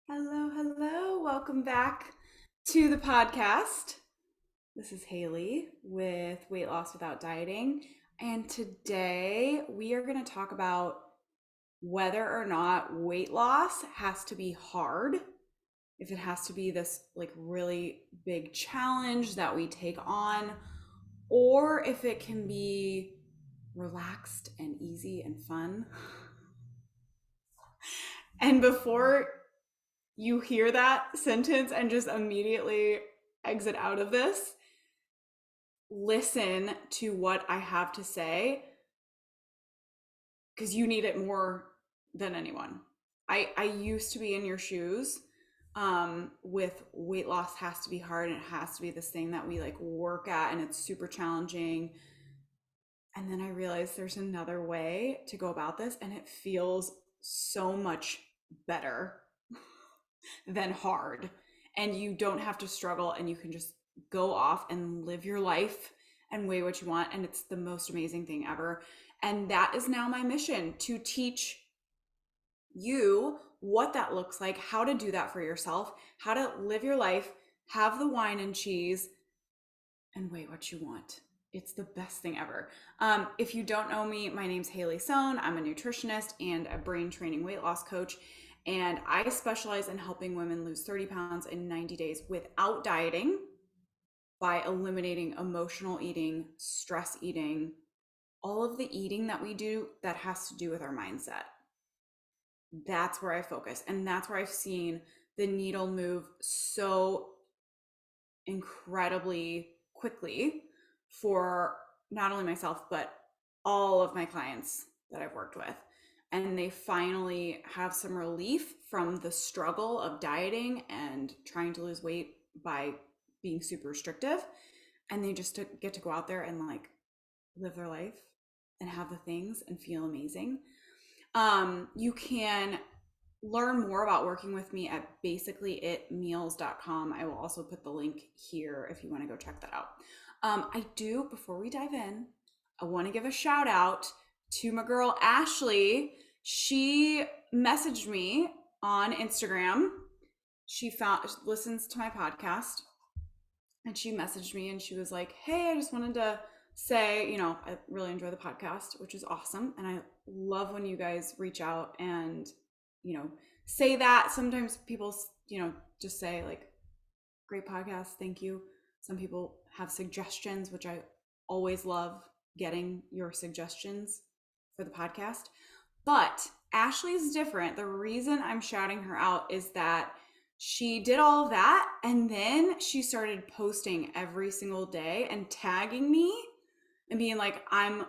Hello, hello. Welcome back to the podcast. This is Hayley with Weight Loss Without Dieting. And today we are going to talk about whether or not weight loss has to be hard, if it has to be this like really big challenge that we take on, or if it can be relaxed and easy and fun. And before you hear that sentence and just immediately exit out of this, listen to what I have to say because you need it more than anyone. I used to be in your shoes with weight loss has to be hard and it has to be this thing that we like work at and it's super challenging. And then I realized there's another way to go about this and it feels so much better than hard. And you don't have to struggle and you can just go off and live your life and weigh what you want. And it's the most amazing thing ever. And that is now my mission to teach you what that looks like, how to do that for yourself, how to live your life, have the wine and cheese, and weigh what you want. It's the best thing ever. If you don't know me, my name's Hayley Sohn. I'm a nutritionist and a brain training weight loss coach. And I specialize in helping women lose 30 pounds in 90 days without dieting by eliminating emotional eating, stress eating, all of the eating that we do that has to do with our mindset. That's where I focus. And that's where I've seen the needle move so incredibly quickly for not only myself, but all of my clients that I've worked with. And they finally have some relief from the struggle of dieting and trying to lose weight by being super restrictive. And they just get to go out there and like live their life and have the things and feel amazing. You can learn more about working with me at basicallyitmeals.com. I will also put the link here if you want to go check that out. Before we dive in, I want to give a shout out to my girl Ashley. She messaged me on Instagram. She listens to my podcast and she messaged me and she was like, "Hey, I just wanted to say, I really enjoy the podcast," which is awesome. And I love when you guys reach out and, say that. Sometimes people, just say like, "Great podcast. Thank you." Some people have suggestions, which I always love getting your suggestions for the podcast. But Ashley's different. The reason I'm shouting her out is that she did all of that and then she started posting every single day and tagging me and being like, "I'm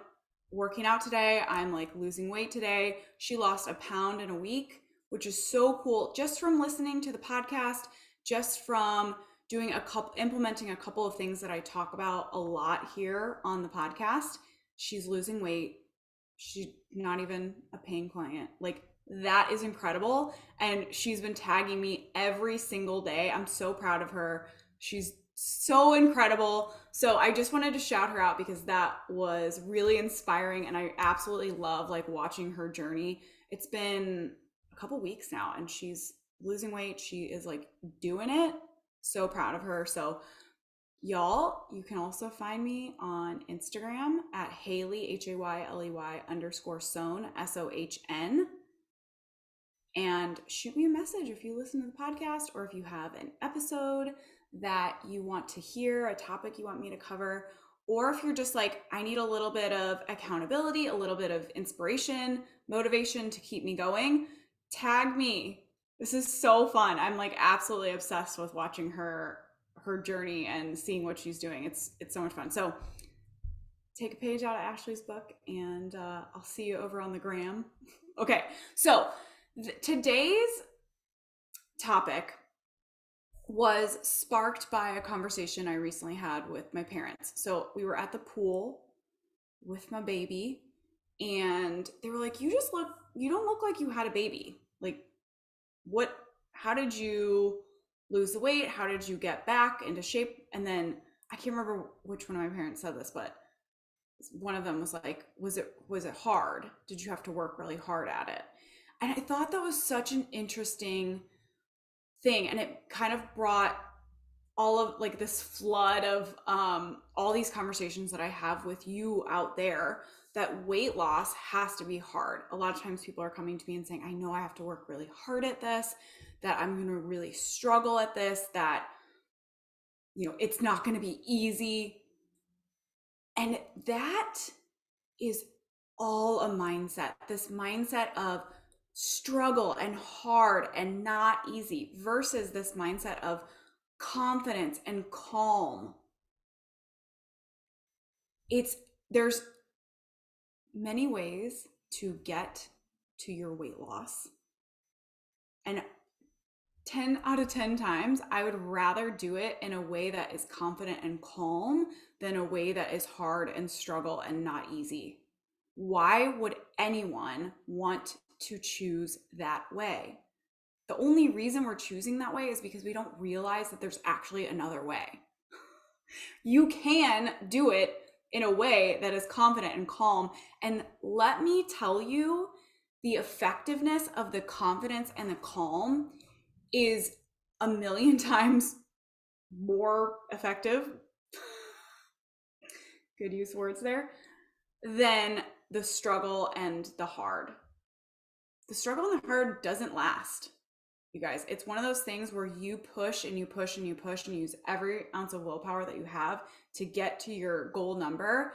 working out today. I'm like losing weight today." She lost a pound in a week, which is so cool just from listening to the podcast, just from implementing a couple of things that I talk about a lot here on the podcast. She's losing weight. She's not even a paying client. Like that is incredible. And she's been tagging me every single day. I'm so proud of her. She's so incredible. So I just wanted to shout her out because that was really inspiring. And I absolutely love like watching her journey. It's been a couple weeks now and she's losing weight. She is like doing it. So proud of her. So y'all, you can also find me on Instagram at Hayley, Hayley_Sohn, SOHN. And shoot me a message if you listen to the podcast or if you have an episode that you want to hear, a topic you want me to cover, or if you're just like, I need a little bit of accountability, a little bit of inspiration, motivation to keep me going, tag me. This is so fun. I'm like absolutely obsessed with watching her journey and seeing what she's doing. It's so much fun. So take a page out of Ashley's book and I'll see you over on the gram. Okay, so today's topic was sparked by a conversation I recently had with my parents. So we were at the pool with my baby and they were like, you don't look like you had a baby. Like how did you lose the weight? How did you get back into shape? And then I can't remember which one of my parents said this, but one of them was like, was it hard? Did you have to work really hard at it? And I thought that was such an interesting thing, and it kind of brought all of like this flood of all these conversations that I have with you out there, that weight loss has to be hard. A lot of times people are coming to me and saying, I know I have to work really hard at this, that I'm going to really struggle at this, that, it's not going to be easy. And that is all a mindset, this mindset of struggle and hard and not easy, versus this mindset of confidence and calm. There's many ways to get to your weight loss. And 10 out of 10 times, I would rather do it in a way that is confident and calm than a way that is hard and struggle and not easy. Why would anyone want to choose that way? The only reason we're choosing that way is because we don't realize that there's actually another way. You can do it in a way that is confident and calm. And let me tell you, the effectiveness of the confidence and the calm is a million times more effective, good use words there, than the struggle and the hard. The struggle and the hard doesn't last, you guys. It's one of those things where you push and you push and you push and use every ounce of willpower that you have to get to your goal number.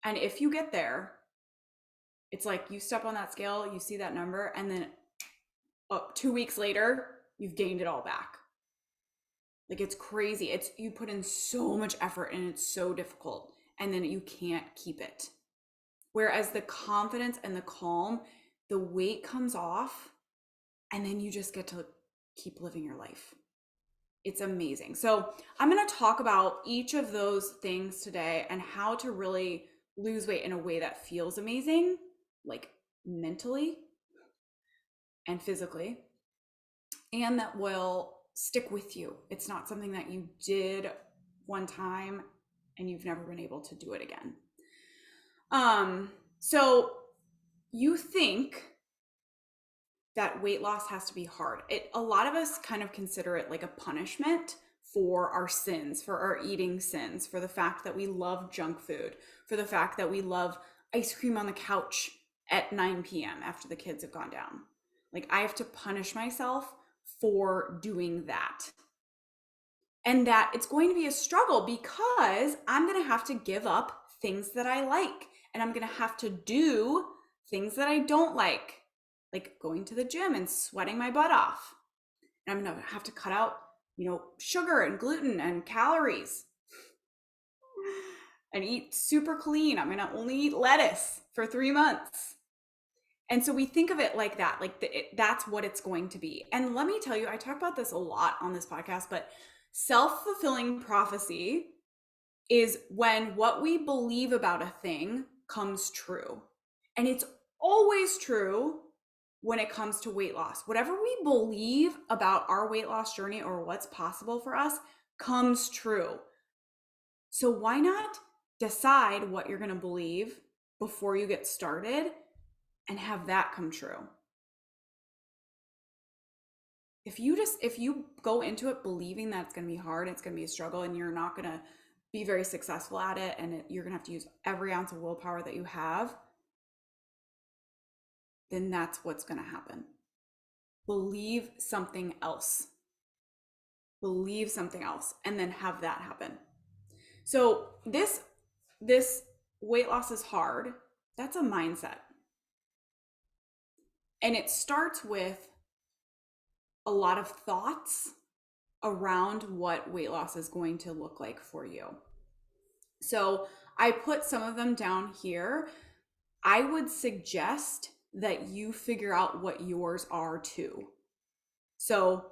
And if you get there, it's like you step on that scale, you see that number, and then 2 weeks later, you've gained it all back. Like, it's crazy. You put in so much effort and it's so difficult, and then you can't keep it. Whereas the confidence and the calm, the weight comes off, and then you just get to keep living your life. It's amazing. So I'm going to talk about each of those things today and how to really lose weight in a way that feels amazing, like mentally and physically, and that will stick with you. It's not something that you did one time and you've never been able to do it again. So you think that weight loss has to be hard. A lot of us kind of consider it like a punishment for our sins, for our eating sins, for the fact that we love junk food, for the fact that we love ice cream on the couch at 9 p.m. after the kids have gone down. Like, I have to punish myself for doing that. And that it's going to be a struggle because I'm going to have to give up things that I like, and I'm going to have to do things that I don't like going to the gym and sweating my butt off. And I'm going to have to cut out, sugar and gluten and calories and eat super clean. I'm going to only eat lettuce for 3 months. And so we think of it like that, that's what it's going to be. And let me tell you, I talk about this a lot on this podcast, but self-fulfilling prophecy is when what we believe about a thing comes true. And it's always true when it comes to weight loss. Whatever we believe about our weight loss journey or what's possible for us comes true. So why not decide what you're going to believe before you get started and have that come true? If you go into it believing that it's going to be hard, it's going to be a struggle, and you're not going to be very successful at it, and you're going to have to use every ounce of willpower that you have, then that's what's going to happen. Believe something else. Believe something else, and then have that happen. So this weight loss is hard. That's a mindset. And it starts with a lot of thoughts around what weight loss is going to look like for you. So I put some of them down here. I would suggest that you figure out what yours are too. So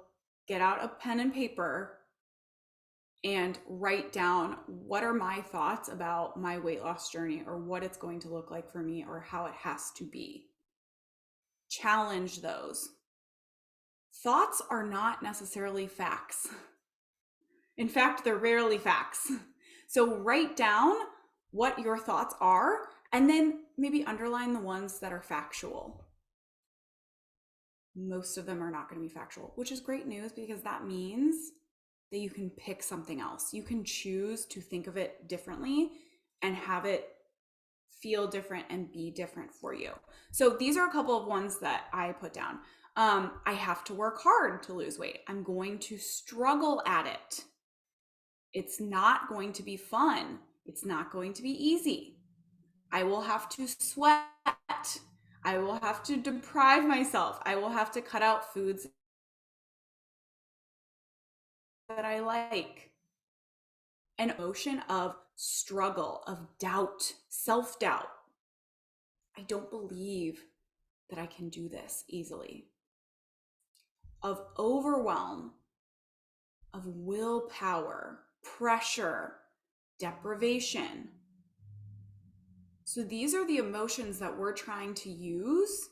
get out a pen and paper and write down, what are my thoughts about my weight loss journey, or what it's going to look like for me, or how it has to be. Challenge those. Thoughts are not necessarily facts. In fact, they're rarely facts. So write down what your thoughts are, and then maybe underline the ones that are factual. most of them are not going to be factual, which is great news because that means that you can pick something else. You can choose to think of it differently and have it feel different and be different for you. So these are a couple of ones that I put down. I have to work hard to lose weight. I'm going to struggle at it. It's not going to be fun. It's not going to be easy. I will have to sweat. I will have to deprive myself. I will have to cut out foods that I like. An emotion of struggle, of doubt, self doubt. I don't believe that I can do this easily. Of overwhelm, of willpower, pressure, deprivation. So these are the emotions that we're trying to use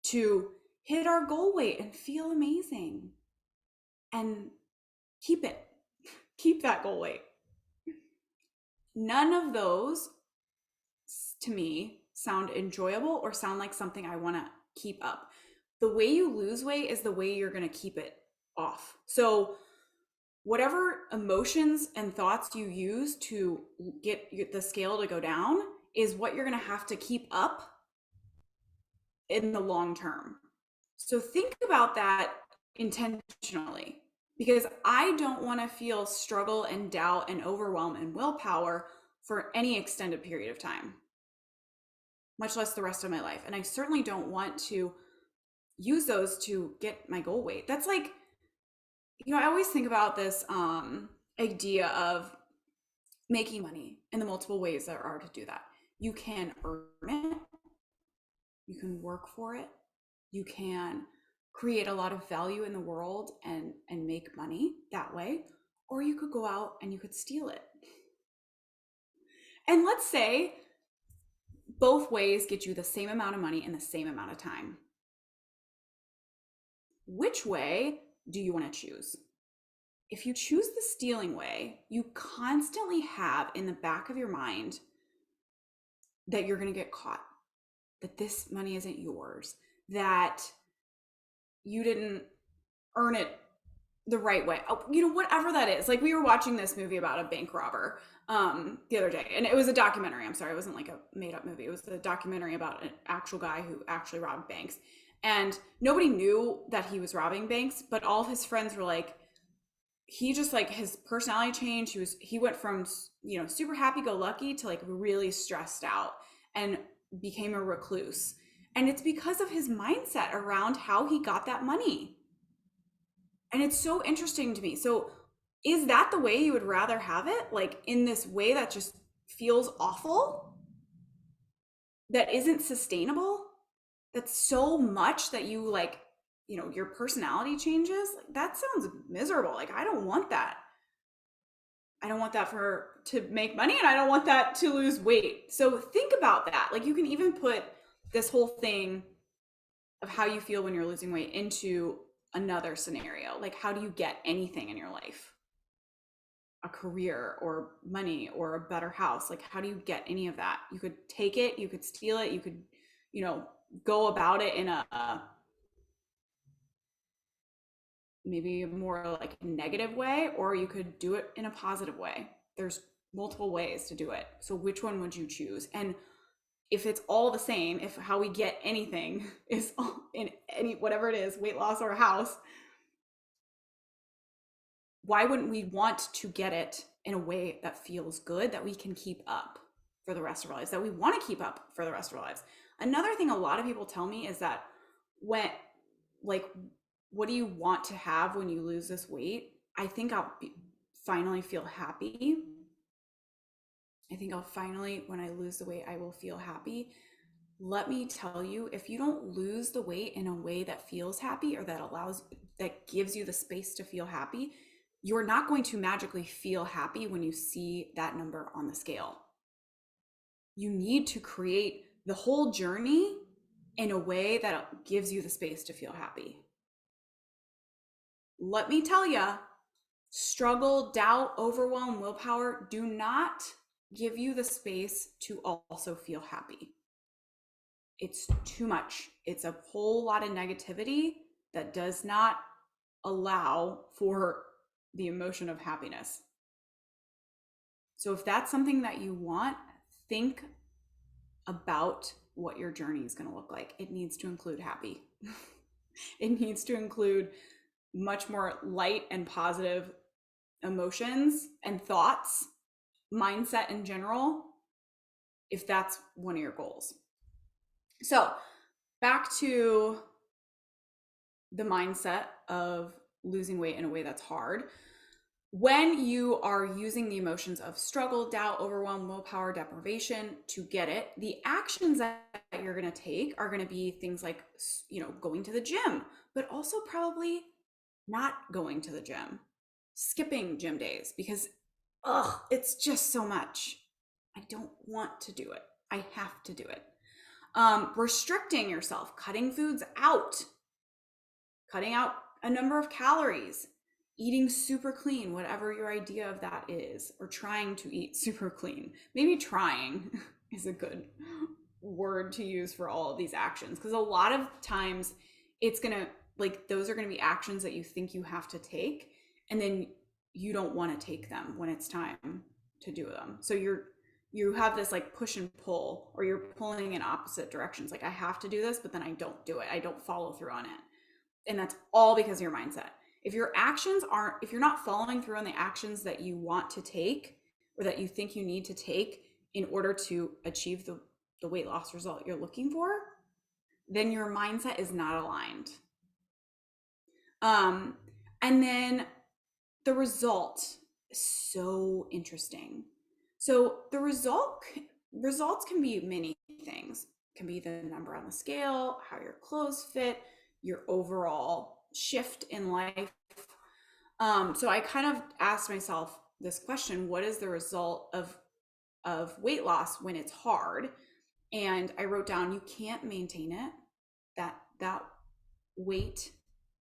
to hit our goal weight and feel amazing and keep it. Keep that goal weight. None of those to me sound enjoyable or sound like something I want to keep up. The way you lose weight is the way you're going to keep it off. So whatever emotions and thoughts you use to get the scale to go down is what you're going to have to keep up in the long term. So think about that intentionally, because I don't want to feel struggle and doubt and overwhelm and willpower for any extended period of time, much less the rest of my life. And I certainly don't want to use those to get my goal weight. That's like, I always think about this idea of making money and the multiple ways there are to do that. You can earn it, you can work for it, you can create a lot of value in the world and make money that way, or you could go out and you could steal it. And let's say both ways get you the same amount of money in the same amount of time. Which way do you want to choose? If you choose the stealing way, you constantly have in the back of your mind that you're going to get caught, that this money isn't yours, that you didn't earn it the right way. Oh, whatever that is. Like, we were watching this movie about a bank robber the other day, and it was a documentary. I'm sorry, it wasn't like a made up movie. It was a documentary about an actual guy who actually robbed banks. And nobody knew that he was robbing banks, but all of his friends were like, he just, like, his personality changed. He went from, super happy go lucky to like really stressed out and became a recluse. And it's because of his mindset around how he got that money. And it's so interesting to me. So is that the way you would rather have it? Like, in this way that just feels awful? That isn't sustainable? That's so much that you, like, your personality changes? Like, that sounds miserable. Like, I don't want that. I don't want that to make money, and I don't want that to lose weight. So think about that. Like, you can even put this whole thing of how you feel when you're losing weight into another scenario. Like, how do you get anything in your life? A career or money or a better house? Like, how do you get any of that? You could take it, you could steal it, you could, go about it in a maybe more like a negative way, or you could do it in a positive way. There's multiple ways to do it. So which one would you choose? And if it's all the same, if how we get anything is in any, whatever it is, weight loss or a house, why wouldn't we want to get it in a way that feels good, that we can keep up for the rest of our lives, that we want to keep up for the rest of our lives? Another thing a lot of people tell me is that when, like, what do you want to have when you lose this weight? I think finally feel happy. I think I'll finally, when I lose the weight, I will feel happy. Let me tell you, if you don't lose the weight in a way that feels happy, or that gives you the space to feel happy, you're not going to magically feel happy when you see that number on the scale. You need to create the whole journey in a way that gives you the space to feel happy. Let me tell you, struggle, doubt, overwhelm, willpower do not give you the space to also feel happy. it's too much. It's a whole lot of negativity that does not allow for the emotion of happiness. So if that's something that you want, think about what your journey is going to look like. It needs to include happy. It needs to include much more light and positive emotions and thoughts, mindset in general, if that's one of your goals. So back to the mindset of losing weight in a way that's hard. When you are using the emotions of struggle, doubt, overwhelm, willpower, deprivation to get it, the actions that you're going to take are going to be things like, going to the gym, but also probably not going to the gym, skipping gym days because, it's just so much. I don't want to do it. I have to do it. Restricting yourself, cutting foods out, cutting out a number of calories, eating super clean, whatever your idea of that is, or trying to eat super clean. Maybe trying is a good word to use for all of these actions, because a lot of times it's going to, like, those are going to be actions that you think you have to take, and then you don't want to take them when it's time to do them. So you have this like push and pull, or you're pulling in opposite directions. Like, I have to do this, but then I don't do it. I don't follow through on it. And that's all because of your mindset. If you're not following through on the actions that you want to take or that you think you need to take in order to achieve the weight loss result you're looking for, then your mindset is not aligned. And then the result is so interesting. So the results can be many things. It can be the number on the scale, how your clothes fit, your overall shift in life. So I kind of asked myself this question: what is the result of weight loss when it's hard? And I wrote down, you can't maintain it. That weight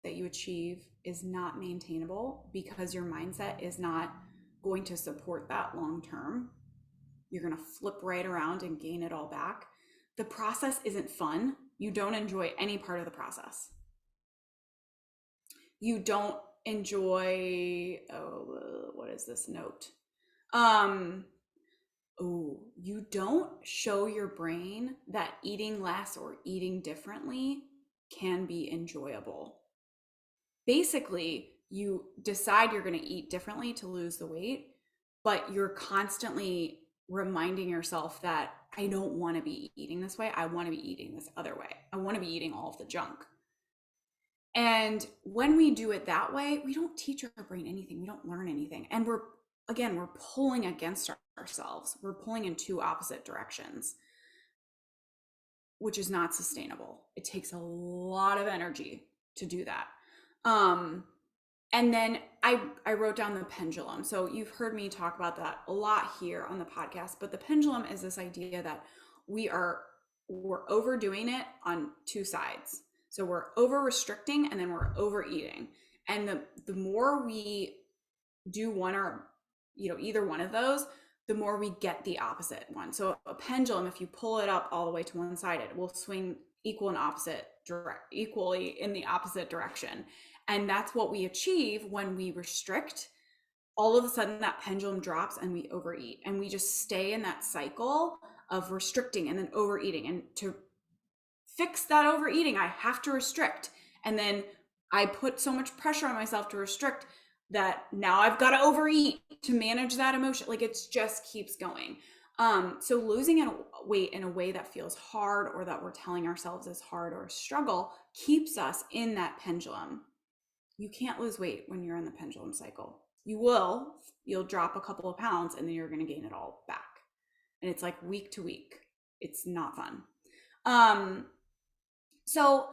that you achieve is not maintainable because your mindset is not going to support that long term. You're going to flip right around and gain it all back. The process isn't fun. You don't enjoy any part of the process. You don't enjoy, what is this note? You don't show your brain that eating less or eating differently can be enjoyable. Basically, you decide you're going to eat differently to lose the weight, but you're constantly reminding yourself that I don't want to be eating this way. I want to be eating this other way. I want to be eating all of the junk. And when we do it that way, we don't teach our brain anything. We don't learn anything. And we're pulling against ourselves. We're pulling in two opposite directions, which is not sustainable. It takes a lot of energy to do that. And then I wrote down the pendulum. So you've heard me talk about that a lot here on the podcast, but the pendulum is this idea that we're overdoing it on two sides. So we're over restricting and then we're overeating. And the more we do one or, either one of those, the more we get the opposite one. So a pendulum, if you pull it up all the way to one side, it will swing equally in the opposite direction. And that's what we achieve when we restrict. All of a sudden that pendulum drops and we overeat, and we just stay in that cycle of restricting and then overeating. And to fix that overeating, I have to restrict. And then I put so much pressure on myself to restrict that now I've got to overeat to manage that emotion. Like, it just keeps going. So losing weight in a way that feels hard, or that we're telling ourselves is hard or a struggle, keeps us in that pendulum. You can't lose weight when you're in the pendulum cycle. You'll drop a couple of pounds and then you're going to gain it all back. And it's like week to week. It's not fun. So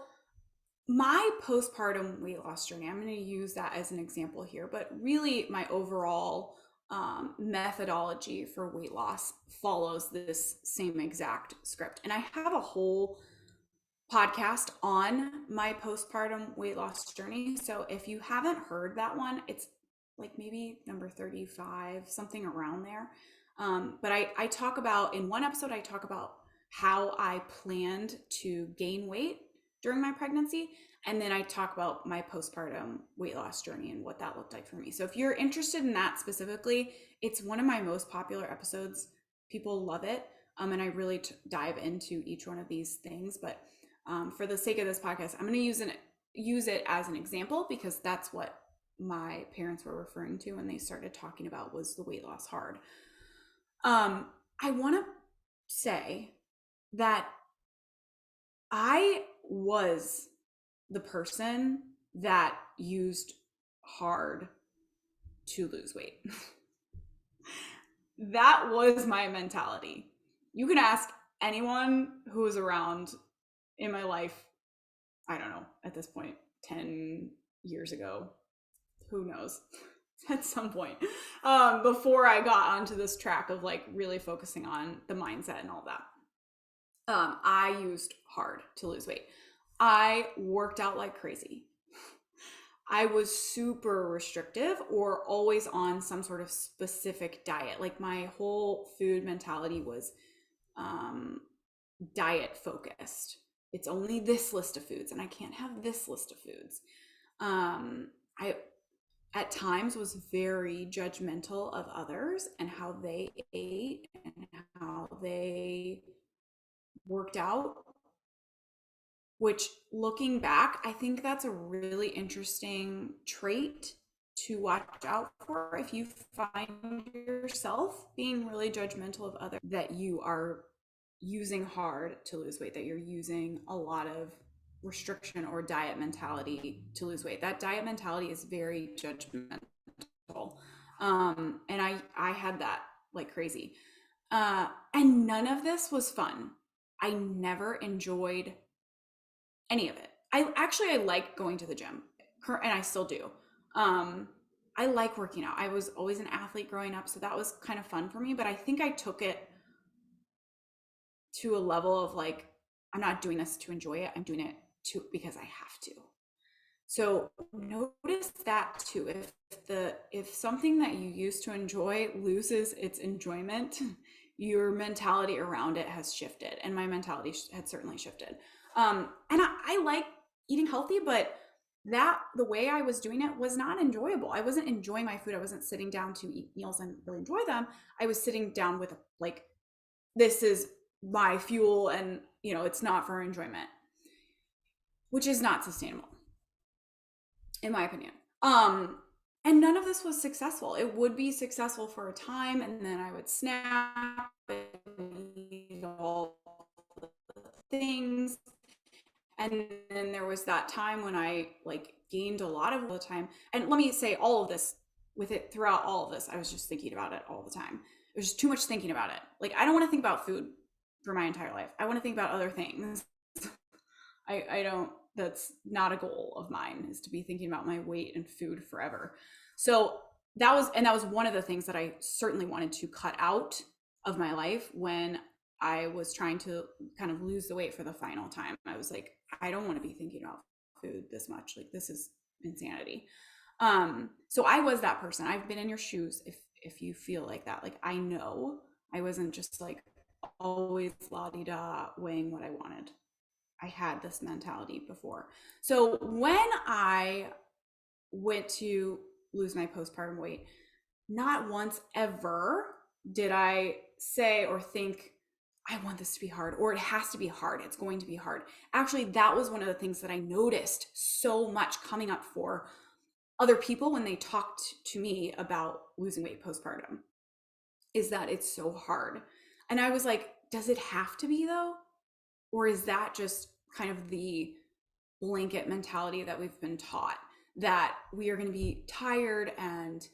my postpartum weight loss journey, I'm going to use that as an example here, but really my overall methodology for weight loss follows this same exact script. And I have a whole podcast on my postpartum weight loss journey. So if you haven't heard that one, it's like maybe number 35, something around there. But I talk about, in one episode, I talk about how I planned to gain weight during my pregnancy. And then I talk about my postpartum weight loss journey and what that looked like for me. So if you're interested in that specifically, it's one of my most popular episodes. People love it. And I really dive into each one of these things. But for the sake of this podcast, I'm going to use it as an example because that's what my parents were referring to when they started talking about was the weight loss hard. I want to say that I was the person that used hard to lose weight. That was my mentality. You can ask anyone who was around in my life, I don't know, at this point, 10 years ago, who knows, at some point, before I got onto this track of like really focusing on the mindset and all that. I used hard to lose weight. I worked out like crazy. I was super restrictive or always on some sort of specific diet. Like my whole food mentality was diet focused. It's only this list of foods and I can't have this list of foods. I at times was very judgmental of others and how they ate and how they worked out, which looking back, I think that's a really interesting trait to watch out for if you find yourself being really judgmental of others, that you are using hard to lose weight, that you're using a lot of restriction or diet mentality to lose weight. That diet mentality is very judgmental. And I had that like crazy. And none of this was fun. I never enjoyed any of it. I like going to the gym, and I still do. I like working out. I was always an athlete growing up, so that was kind of fun for me. But I think I took it to a level of like, I'm not doing this to enjoy it. I'm doing it because I have to. So notice that too. If something that you used to enjoy loses its enjoyment, your mentality around it has shifted, and my mentality had certainly shifted. And I like eating healthy, but the way I was doing it was not enjoyable. I wasn't enjoying my food. I wasn't sitting down to eat meals and really enjoy them. I was sitting down with like, this is my fuel, and it's not for enjoyment, which is not sustainable in my opinion. And none of this was successful. It would be successful for a time, and then I would snap and eat all the things. And then there was that time when I like gained a lot of the time. And let me say, all of this with it throughout all of this, I was just thinking about it all the time. There's just too much thinking about it. Like, I don't want to think about food for my entire life. I want to think about other things. I don't, that's not a goal of mine, is to be thinking about my weight and food forever. So that was one of the things that I certainly wanted to cut out of my life when I was trying to kind of lose the weight for the final time. I was like, I don't want to be thinking about food this much. Like, this is insanity. So I was that person. I've been in your shoes if you feel like that. Like, I know I wasn't just like always la-di-da weighing what I wanted. I had this mentality before. So when I went to lose my postpartum weight, not once ever did I say or think, I want this to be hard, or it has to be hard. It's going to be hard. Actually, that was one of the things that I noticed so much coming up for other people when they talked to me about losing weight postpartum, is that it's so hard. And I was like, does it have to be though? Or is that just kind of the blanket mentality that we've been taught, that we are going to be tired and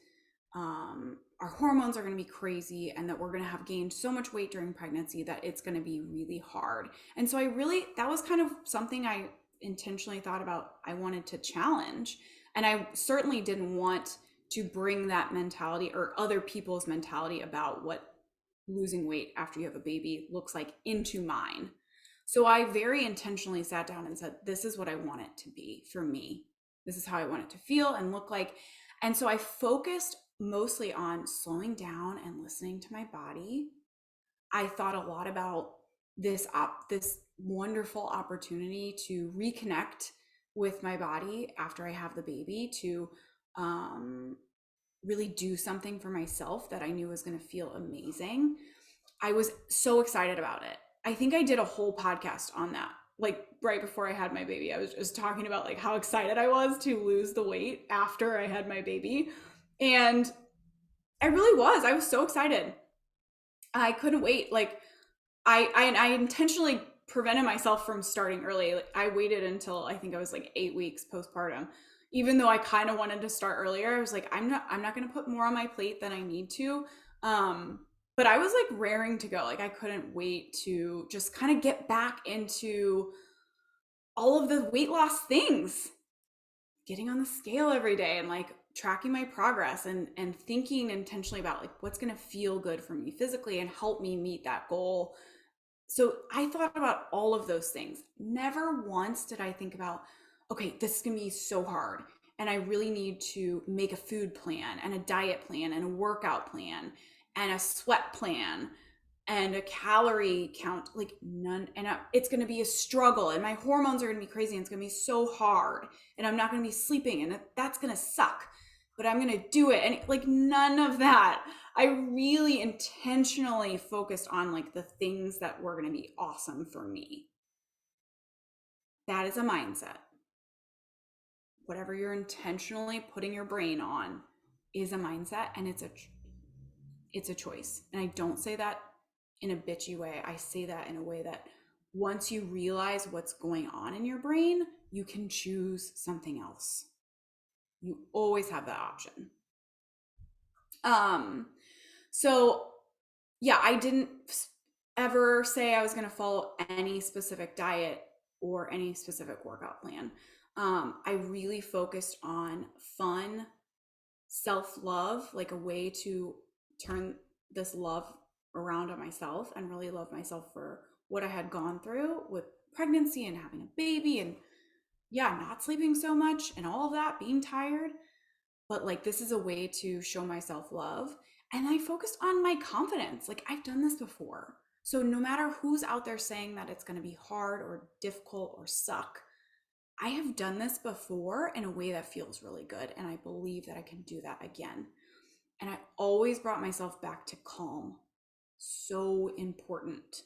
our hormones are going to be crazy, and that we're going to have gained so much weight during pregnancy that it's going to be really hard. And so that was kind of something I intentionally thought about, I wanted to challenge. And I certainly didn't want to bring that mentality or other people's mentality about what losing weight after you have a baby looks like into mine. So I very intentionally sat down and said, this is what I want it to be for me. This is how I want it to feel and look like. And so I focused mostly on slowing down and listening to my body. I thought a lot about this wonderful opportunity to reconnect with my body after I have the baby, to um, really do something for myself that I knew was going to feel amazing. I was so excited about it. I think I did a whole podcast on that. Like right before I had my baby, I was just talking about like how excited I was to lose the weight after I had my baby. And I really was. I was so excited. I couldn't wait. Like I intentionally prevented myself from starting early. Like, I waited until I think I was like 8 weeks postpartum. Even though I kind of wanted to start earlier, I was like, I'm not going to put more on my plate than I need to. Um, but I was like raring to go. Like I couldn't wait to just kind of get back into all of the weight loss things, getting on the scale every day and like tracking my progress and thinking intentionally about like what's going to feel good for me physically and help me meet that goal. So I thought about all of those things. Never once did I think about, okay, this is going to be so hard. And I really need to make a food plan and a diet plan and a workout plan and a sweat plan and a calorie count. Like none. And it's going to be a struggle. And my hormones are going to be crazy. And it's going to be so hard. And I'm not going to be sleeping. And that's going to suck. But I'm going to do it. And like none of that. I really intentionally focused on like the things that were going to be awesome for me. That is a mindset. Whatever you're intentionally putting your brain on is a mindset, and it's a choice. And I don't say that in a bitchy way. I say that in a way that once you realize what's going on in your brain, you can choose something else. You always have that option. Um so yeah, I didn't ever say I was going to follow any specific diet or any specific workout plan. I really focused on fun, self love, like a way to turn this love around on myself and really love myself for what I had gone through with pregnancy and having a baby and, yeah, not sleeping so much and all of that, being tired. But like, this is a way to show myself love. And I focused on my confidence. Like, I've done this before. So no matter who's out there saying that it's going to be hard or difficult or suck, I have done this before in a way that feels really good. And I believe that I can do that again. And I always brought myself back to calm. So important.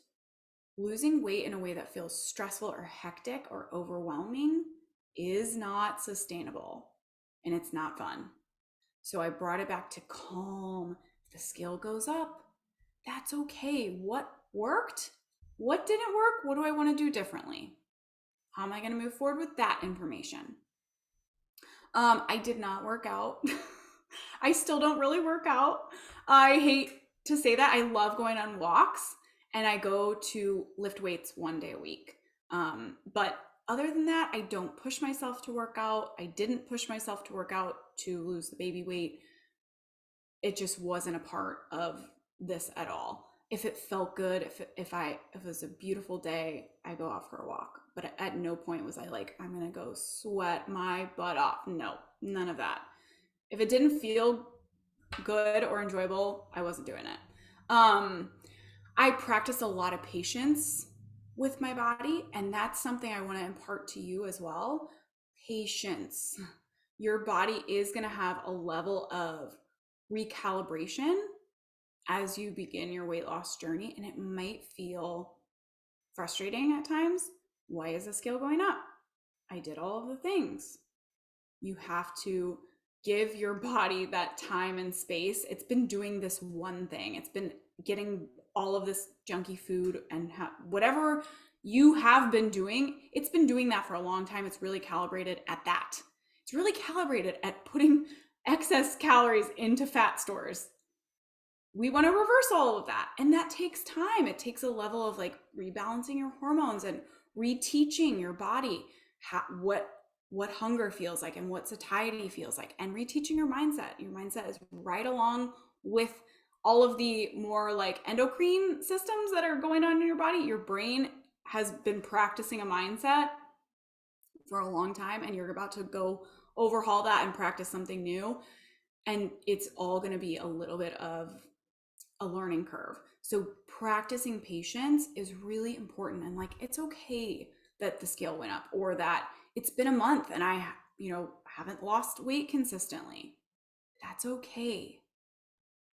Losing weight in a way that feels stressful or hectic or overwhelming is not sustainable and it's not fun. So I brought it back to calm. If the scale goes up, that's okay. What worked? What didn't work? What do I want to do differently? How am I going to move forward with that information? I did not work out. I still don't really work out. I hate to say that. I love going on walks and I go to lift weights 1 day a week. But other than that, I don't push myself to work out. I didn't push myself to work out to lose the baby weight. It just wasn't a part of this at all. If it felt good, if it was a beautiful day, I go out for a walk. But at no point was I like, I'm gonna go sweat my butt off. No, none of that. If it didn't feel good or enjoyable, I wasn't doing it. I practice a lot of patience with my body, and that's something I want to impart to you as well. Patience. Your body is going to have a level of recalibration as you begin your weight loss journey, and it might feel frustrating at times. Why is the scale going up? I did all of the things. You have to give your body that time and space. It's been doing this one thing. It's been getting all of this junky food and whatever you have been doing, it's been doing that for a long time. It's really calibrated at that. It's really calibrated at putting excess calories into fat stores. We want to reverse all of that. And that takes time. It takes a level of like rebalancing your hormones and reteaching your body what hunger feels like and what satiety feels like, and reteaching your mindset. Your mindset is right along with all of the more like endocrine systems that are going on in your body. Your brain has been practicing a mindset for a long time, and you're about to go overhaul that and practice something new. And it's all going to be a little bit of a learning curve. So practicing patience is really important. And like, it's okay that the scale went up, or that it's been a month and I, haven't lost weight consistently. That's okay.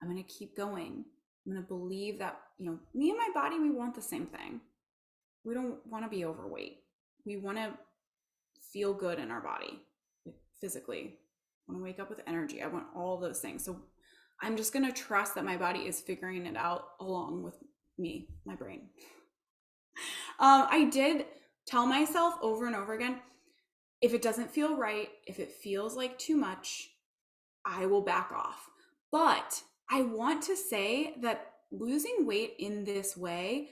I'm going to keep going. I'm going to believe that, me and my body, we want the same thing. We don't want to be overweight. We want to feel good in our body physically. I want to wake up with energy. I want all those things. So I'm just going to trust that my body is figuring it out along with me, my brain. I did tell myself over and over again, if it doesn't feel right, if it feels like too much, I will back off. But I want to say that losing weight in this way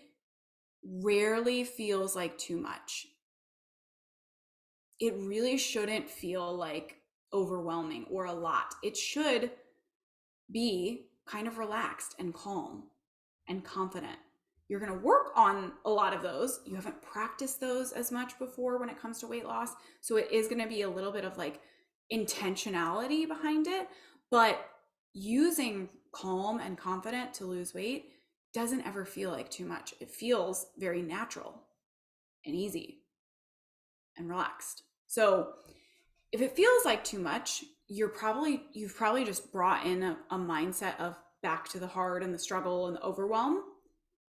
rarely feels like too much. It really shouldn't feel like overwhelming or a lot. It should be kind of relaxed and calm and confident. You're going to work on a lot of those. You haven't practiced those as much before when it comes to weight loss. So it is going to be a little bit of like intentionality behind it, but using calm and confident to lose weight doesn't ever feel like too much. It feels very natural and easy and relaxed. So if it feels like too much, you've probably just brought in a mindset of back to the hard and the struggle and the overwhelm,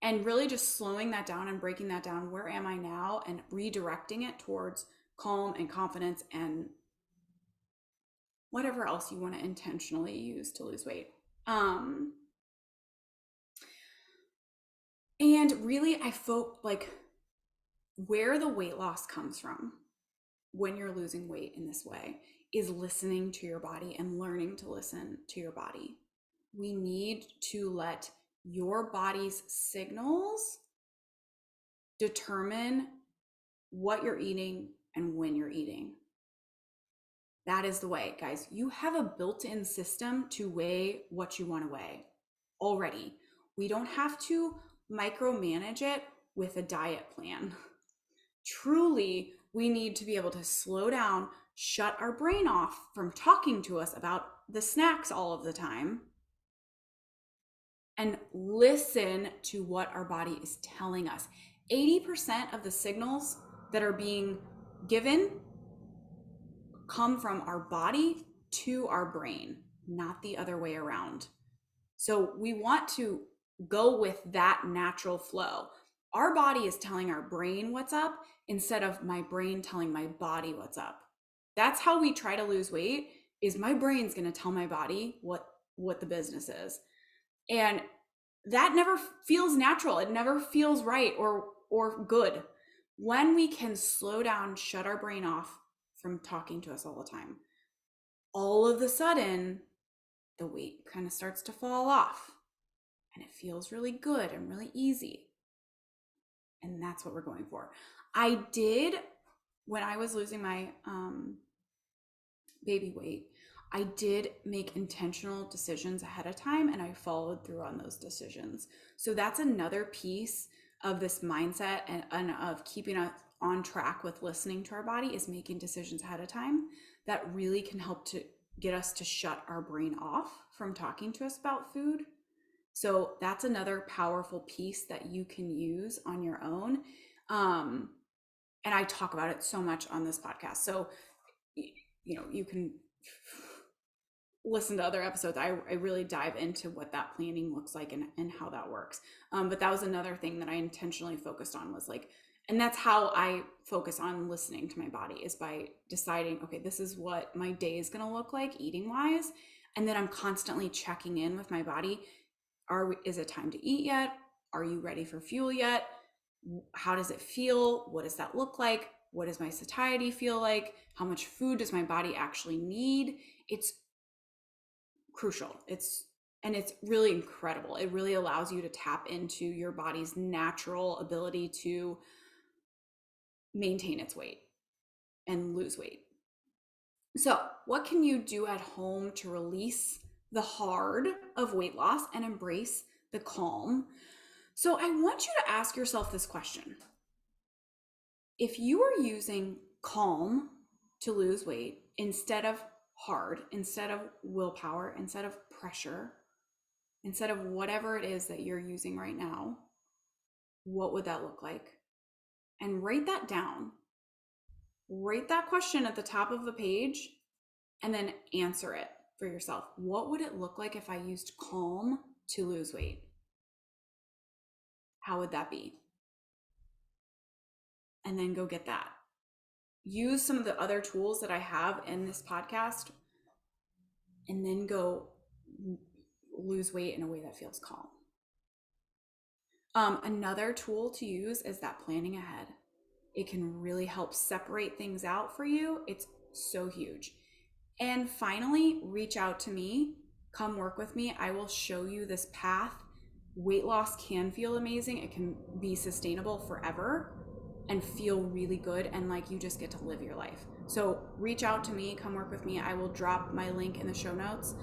and really just slowing that down and breaking that down. Where am I now? And redirecting it towards calm and confidence and whatever else you want to intentionally use to lose weight. And really, where the weight loss comes from when you're losing weight in this way is listening to your body and learning to listen to your body. We need to let your body's signals determine what you're eating and when you're eating. That is the way, guys. You have a built-in system to weigh what you want to weigh already. We don't have to micromanage it with a diet plan. Truly, we need to be able to slow down, shut our brain off from talking to us about the snacks all of the time, and listen to what our body is telling us. 80% of the signals that are being given come from our body to our brain, not the other way around. So we want to go with that natural flow. Our body is telling our brain what's up instead of my brain telling my body what's up. That's how we try to lose weight, is my brain's going to tell my body what the business is. And that never feels natural. It never feels right or good. When we can slow down, shut our brain off from talking to us all the time, all of a sudden the weight kind of starts to fall off and it feels really good and really easy. And that's what we're going for. I did, when I was losing my baby weight, I did make intentional decisions ahead of time, and I followed through on those decisions. So that's another piece of this mindset and of keeping us on track with listening to our body, is making decisions ahead of time that really can help to get us to shut our brain off from talking to us about food. So that's another powerful piece that you can use on your own. And I talk about it so much on this podcast. So, you can listen to other episodes. I really dive into what that planning looks like and how that works. But that was another thing that I intentionally focused on, was like, and that's how I focus on listening to my body, is by deciding, okay, this is what my day is going to look like eating wise. And then I'm constantly checking in with my body. Is it time to eat yet? Are you ready for fuel yet? How does it feel? What does that look like? What does my satiety feel like? How much food does my body actually need? It's crucial. It's really incredible. It really allows you to tap into your body's natural ability to maintain its weight and lose weight. So, what can you do at home to release the hard of weight loss and embrace the calm? So, I want you to ask yourself this question. If you are using calm to lose weight instead of hard, instead of willpower, instead of pressure, instead of whatever it is that you're using right now, what would that look like? And write that down. Write that question at the top of the page and then answer it for yourself. What would it look like if I used calm to lose weight? How would that be? And then go get that. Use some of the other tools that I have in this podcast and then go lose weight in a way that feels calm. Another tool to use is that planning ahead. It can really help separate things out for you. It's so huge. And finally, reach out to me. Come work with me. I will show you this path. Weight loss can feel amazing. It can be sustainable forever and feel really good, and like you just get to live your life. So reach out to me, come work with me. I will drop my link in the show notes,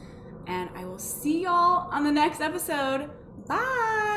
and I will see y'all on the next episode. Bye.